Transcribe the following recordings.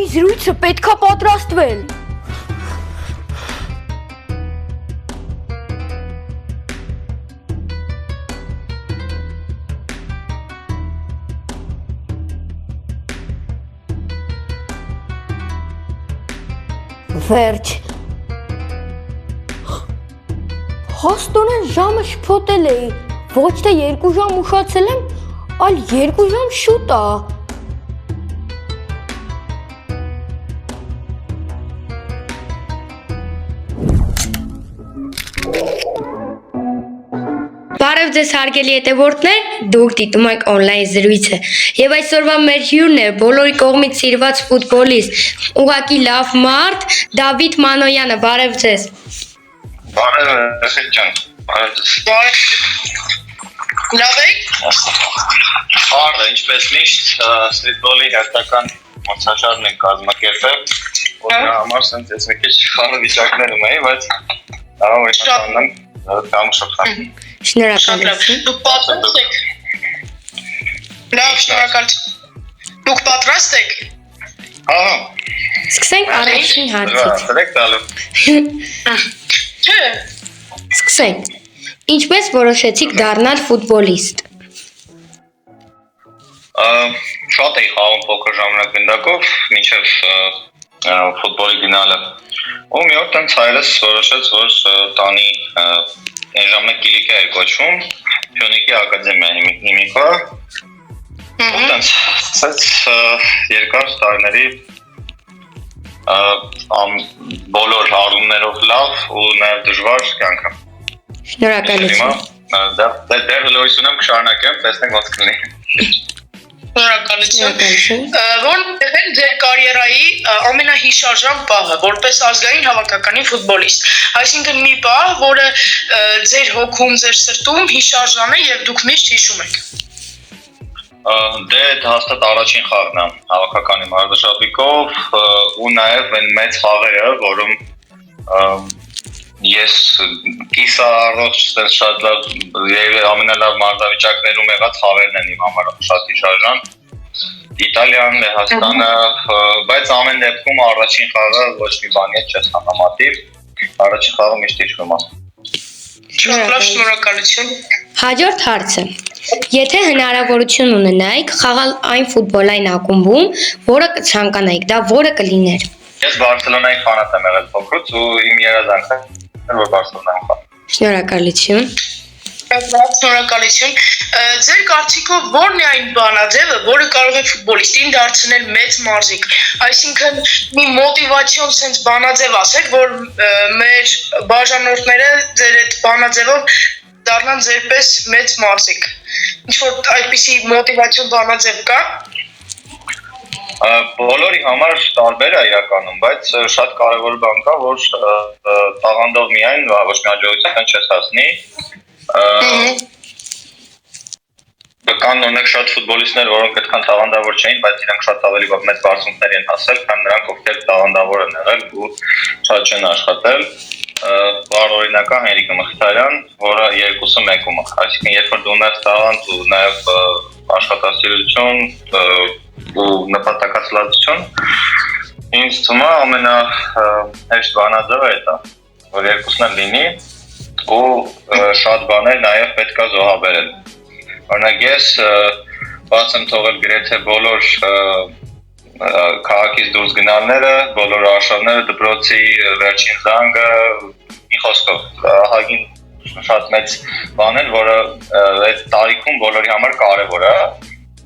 զրույցը պետքա պատրաստվել։ Վերջ։ Հաստորեն ժամը շփոթել էի, ոչ թե 2 ժամ ուշացել եմ, այլ 2 ժամ շուտ է։ Բարև ձեզ հարգելի հետևորդներ, դուք դիտում եք on-line զրույցը եւ այսօրվա մեր հյուրն է բոլորի կողմից սիրված ֆուտբոլիստ, ուղղակի լավ մարդ Դավիթ Մանոյանը, բարև ձեզ։ Բարև Էսիկ ջան, բարև ձեզ։ Լավ եք։ Բարև, ինչպես միշտ ֆուտբոլի հերթական մրցաշարն ենք կազմակերպել, որի համար ասենց ես մի քիչ խաղ վիճակներում էի, բայց կարող եմ իմանալ կամ շփոթել։ Շնորհակալություն։ Դուք պատրաստ եք։ Լավ, շնորհակալություն։ Դուք պատրաստ եք։ Ահա։ Սկսենք առաջին հարցից։ Դրեք տալու։ Չէ։ Սկսենք։ Ինչպես որոշեցիք դառնալ ֆուտբոլիստ։ Շատ էի խաղում փոքր ժամանակով, մինչև ֆուտբոլի գնալը։ Ու մի օր տենց հայրս որոշեց, որ տանի այն ժամանակ Կիլիկա էր կոչվում, Փյունիկի ակադեմիա հիմիկա։ Ու տենց երկար տարիների բոլոր հարումներով լավ ու նաև դժվար կյանքը։ Շնորհակալություն։ Դեռ լույս ունեմ կշարունակեմ, տեսնենք ոնց կլինի։ Շնորհակալություն։ Որն է ձեր կարիերայի ամենահիշարժան պահը, որպես ազգային հավաքականի ֆուտբոլիստ։ Այսինքն մի պահ, որը ձեր հոգում, ձեր սրտում հիշարժան է եւ դուք միշտ հիշում եք։ Դե հաստատ առաջին խաղն է հավաքականի մարզաշապիկով ու նաև այն մեծ խաղերը, որում ես կիսա առողջ շատ լավ եւ ամենալավ մարզավիճակներում եղած խաղերն են իմ համար շատ հիշարժան։ Իտալիան, Լեհաստանը, բայց ամեն դեպքում առաջին խաղը ոչ մի բանի հետ չես համեմատի։ Առաջին խաղը միշտ հիշվում է։ Շնորհակալություն։ Հաջորդ հարցը։ Եթե հնարավորություն ունենայիք խաղալ այն ֆուտբոլային ակումբում, որը կցանկանայիք, դա որը կլիներ։ Ես Բարսելոնայի ֆանատ եմ եղել փոքրուց ու իմ երազանքը որ Բարսելոնայում խաղամ։ Շնորհակալություն։ Շնորհակալություն։ Ձեր կարծիքով ո՞րն է այն բանաձևը, որը կարող է ֆուտբոլիստին դարձնել մեծ մարզիկ։ Այսինքն մի մոտիվացիոն sense բանաձև ասեք, որ մեր բաժանորդները ձեր այդ բանաձևով դառնան ձերպես մեծ մարզիկ։ Ինչ-որ այդպիսի մոտիվացիոն բանաձև կա։ Բոլորի համար տարբեր է իրականում, բայց շատ կարևոր բան կա, որ տաղանդով միայն ոչ մի հաջողության չես հասնի։ Կան օրինակ շատ ֆուտբոլիստներ, որոնք այդքան տաղանդավոր չէին, բայց իրենք շատ ավելի մեծ բարձունքների են հասել, քան նրանք, ովքեր տաղանդավոր են եղել ու շատ չեն աշխատել։ Բար օրինակը Հենրիկ Մխիթարյան, որը 2-ը 1-ում է։ Այսինքն երբ որ դու ունես տաղանդ ու նաև աշխատասիրություն ու նպատակասլացություն, ինձ թվում է ամենահեշտ բանաձևը դա, որ 2-ն լինի ու շատ բաներ նաև պետք է զոհաբերել։ Օրինակ ես բաց եմ թողել գրեթե բոլոր քաղաքից դուրս գնալները, բոլոր արշավները, դպրոցի վերջին զանգը, մի խոսքով ահագին շատ մեծ բան էր, որը այդ տարիքում բոլորի համար կարևոր է,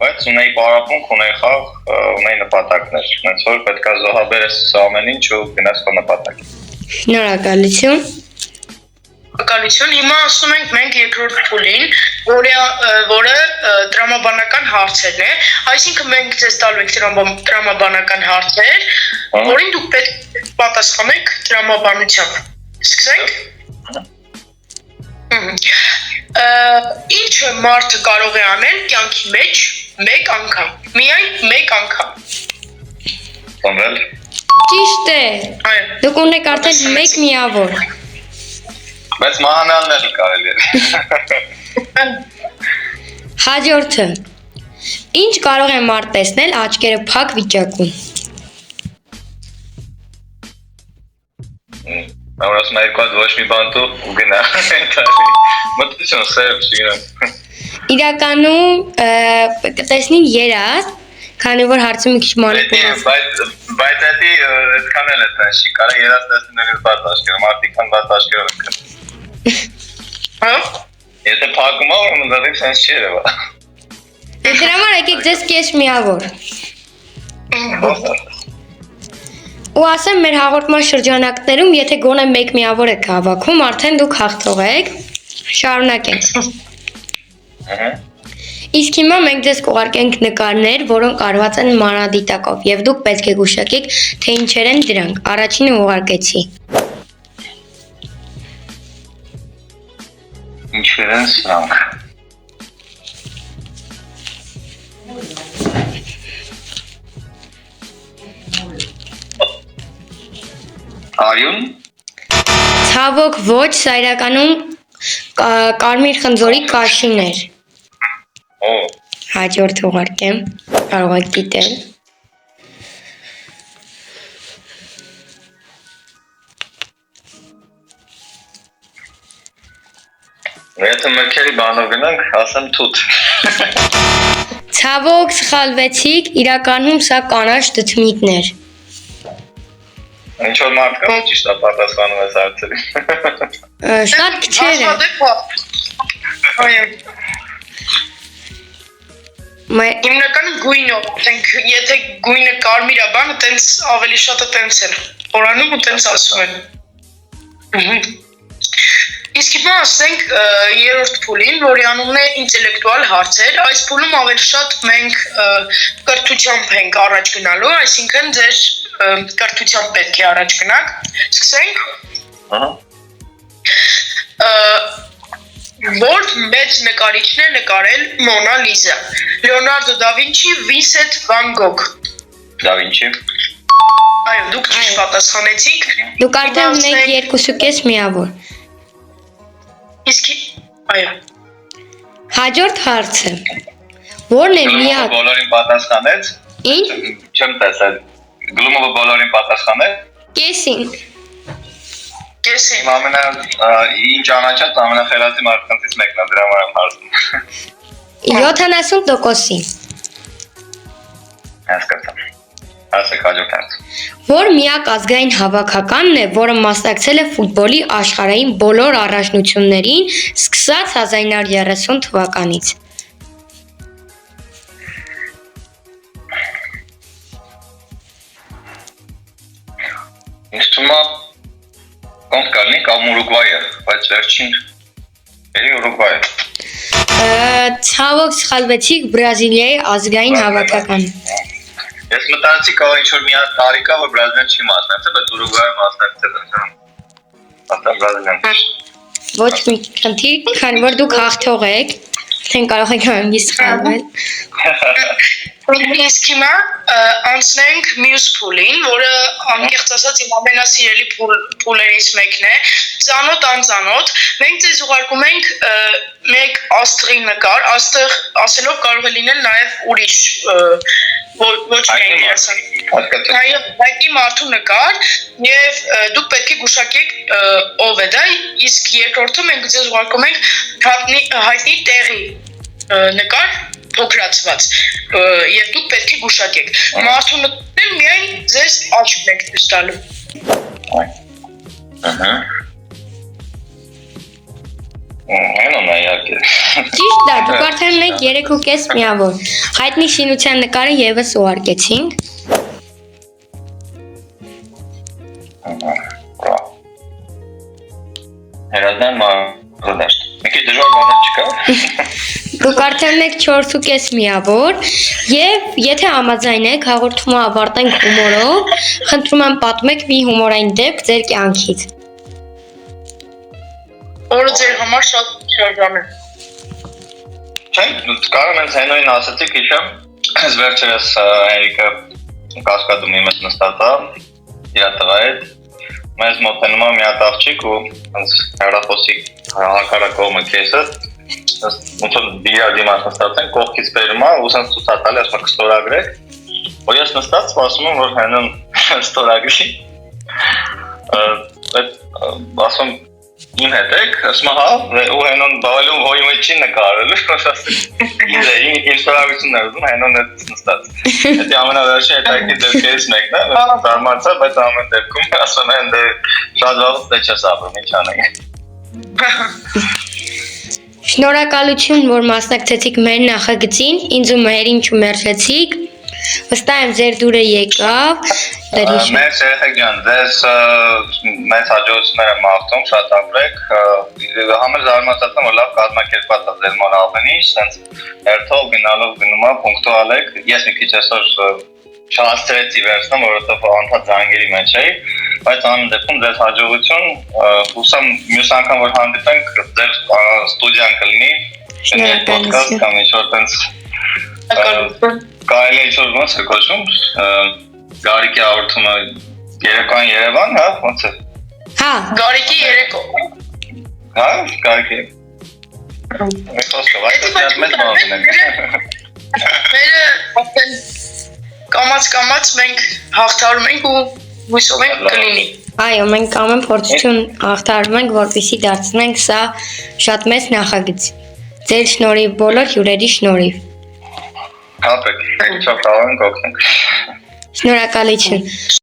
բայց ունեի պարապմունք, ունեի խաղ, ունեի նպատակներ, հենց որ պետք է զոհաբերես ամեն ինչ ու գնաս քո նպատակին։ Շնորհակալություն։ Շնորհակալություն։ Հիմա ասում ենք մենք երկրորդ փուլին, որը տրամաբանական հարցերն է, այսինքն մենք ձեզ տալու ենք տրամաբանական հարցեր, որին դուք պետք է պատասխանեք տրամաբանությամբ։ Սկսենք։ Ինչը մարդը կարող է անել կյանքի մեջ մեկ անգամ, միայն մեկ անգամ։ Ոնվել։ Ճիշտ է։ Դուք ունեք արդեն մեկ միավոր։ Բայց մահանալն էլ կարելի է։ Հաջորդը։ Ինչ կարող է մարդ տեսնել աչքերը փակ վիճակում։ Որ ասում երկու հատ ոչ մի բան դու ու գնա։ Մտածում սերբ չգնամ։ Իրականում կտեսնի երաս, քանի որ հարցը մի քիչ մանիպուլատիվ։ Բայց դա այդքան էլ է տանշի, կարա երաս տեսնելիս բաց աշկերով, մարդիկան բաց աշկերով են։ Հա։ Եթե փակում ա, ուրեմն դեռ sense չի երևա։ Դրա համար եկեք ձեզ կես միավոր։ Ու ասեմ մեր հաղորդման շրջանակներում, եթե գոնե մեկ միավոր եք հավաքում, արդեն դուք հաղթող եք։ Շարունակենք։ Իսկ հիմա մենք ձեզ կուղարկենք նկարներ, որոնք արված են մանրադիտակով, եւ դուք պետք է գուշակեք, թե ինչեր են դրանք։ Առաջինը ուղարկեցի։ Ինչեր են սրանք։ Արյուն։ Ցավոք ոչ, սա իրականում կարմիր խնձորի կաշին էր։ Օ, Հաջորդ ուղարկեմ, կարող եք դիտել։ եթե մրգերի բանով գնանք, ասեմ թութ։ Ցավոք սխալվեցիք, իրականում սա կանաչ դդմիտներ։ Ինչ որ մարդ կա, ճիշտ է պատասխանում ես հարցերին։ Շատ քչեր է։ Այո։ Մայ- Հիմնականում գույնով, ասենք, եթե գույնը կարմիր է, բանը տենց ավելի շատը տենց են։ Օրանում ու տենց ասում են։ Իսկ հիմա ասենք երրորդ փուլին, որի անունն է ինտելեկտուալ հարցեր, այս փուլում ավելի շատ մենք կրթությամբ ենք առաջ գնալու, այսինքն ձեր կրթությամբ պետք է առաջ գնանք։ Սկսենք։ Ահա։ Որ մեծ նկարիչն է նկարել Մոնա Լիզա։ Լեոնարդո դա Վինչի, Վինսենտ Վան Գոգ։ Դա ինչի։ Այո, դուք ճիշտ պատասխանեցիք։ Դուք արդեն ունեք 2.5 միավոր։ Իսկ այո։ Հաջորդ հարցը։ Ո՞րն է միակ։ Բոլորին պատասխանեց։ Ինչ։ Չեմ տեսել։ Գլումովը բոլորին պատասխանել։ Կեսին։ Կեսին։ Ինչ ճանաչած ամենախելացի մարդկանցից մեկն է դրա համար եմ հարցնում։ 70%-ին։ Հասկացա։ Ասեք հաջորդ հարց։ Որ միակ ազգային հավաքականն է, որը մասնակցել է ֆուտբոլի աշխարհային բոլոր առաջնություններին, սկսած 1930 թվականից։ Ինձ թվում է կոնտ կալնի կամ Ուրուգվայը, բայց վերջին էլի Ուրուգվայը։ Ցավոք սխալվեցիք, Բրազիլիայի ազգային հավաքական։ Ես մտածի կարող ինչ որ մի հատ տարի կա, որ Բրազիլիան չի մասնակցել, բայց Ուրուգվայը մասնակցել է։ Ասեմ Բրազիլիան։ Ոչ մի խնդիր, քանի որ դուք հաղթող եք, թեն կարող եք հանգիստ սխալվել։ Իսկ հիմա անցնենք մյուս փուլին, որը անկեղծ ասած իմ ամենասիրելի փուլերից մեկն է, ծանոթ անծանոթ։ Մենք ձեզ ուղարկում ենք մեկ աստղի նկար, աստղ ասելով կարող է լինել նաև ուրիշ ոչ միայն երասանիք։ Այո, հայտնի մարդու նկար եւ դուք պետք է գուշակեք ով է դա, իսկ երկրորդը մենք ձեզ ուղարկում ենք հայտնի տեղի նկար փոքրացված եւ դուք պետք է գուշակեք։ Մարդու նկարել միայն ձեզ աչքն եք ցույց տալու։ Ահա։ Այնո՞ն է իհարկե։ Ճիշտ է, դուք արդեն ունեք 3.5 միավոր։ Հայտնի շինության նկարը եւս ուղարկեցինք։ Հերազդան մազադաշտ։ Մի քիչ դժվար բաներ չկա։ Դուք արդեն ունեք 4.5 միավոր եւ եթե համաձայն եք հաղորդումը ավարտենք հումորով, խնդրում եմ պատմեք մի հումորային դեպք ձեր կյանքից։ Որը ձեր համար շատ շրջան է։ Չէ, կարող եմ հենոին ասացիք հիշեմ, ես վերջերս Հերիկը կասկադում իմս նստած է, իր տղա հետ, մեզ մոտենում է մի հատ աղջիկ ու հեռախոսի հակառակողմը քեսը, ոնց որ դիա դիմաց նստած են, կողքից բերում է ու սենց ցույց տալի, ասում է կստորագրեք, ու ես նստած սպասում եմ, որ հենոն ստորագրի։ Այդ ասում իմ հետ եք, ասում հա, ու հենոն բավալում հոյի մեջ չի նկարելու, ինձ շնորհակալություն եմ ուզում հենոն հետ նստած։ Դա ամենավերջին հետաքրքիր դեպքերից մեկն է, զարմացա, բայց ամեն դեպքում ասում են դե շատ վաղուց դե չես ապրում, ինչ անենք։ Շնորհակալություն, որ մասնակցեցիք մեր նախագծին, ինձ ու մերին չմերժեցիք։ Վստահ եմ ձեր դուրը եկավ։ Մեր երեխեք ջան, ձեզ մեծ հաջողություններ եմ մաղթում, շատ ապրեք։ Համեր զարմացած եմ, որ լավ կազմակերպված է ձեր մոտ ամեն ինչ, սենց հերթով գնալով գնում է, պունկտուալ եք։ Ես մի քիչ այսօր չհասցրեցի վերցնեմ, որովհետև անդադ զանգերի մեջ էի, բայց ամեն դեպքում ձեզ հաջողություն, հուսամ մյուս անգամ որ հանդիպենք, ձեր ստուդիան կլինի, պոդքասթ կամ ինչ-որ տենց կարելի է ինչ-որ ոնց է կոչում, Գարիկի հաղորդումը երեկոյան Երևան, հա, ոնց է։ Հա, Գարիկի երեկո։ Հա, Գարիկի։ Մեծ խոսքը, բայց մեծ բան ունենք։ Մերը կամաց մենք հաղթարում ենք ու հույսով ենք կլինի։ այո, մենք ամեն փորձություն հաղթարում ենք, որպեսզի դարձնենք սա շատ մեծ նախագիծ։ Ձեր շնորհիվ, բոլոր հյուրերի շնորհիվ։ Հապեք, ինչով կարող ենք օգնենք։ Շնորհակալություն։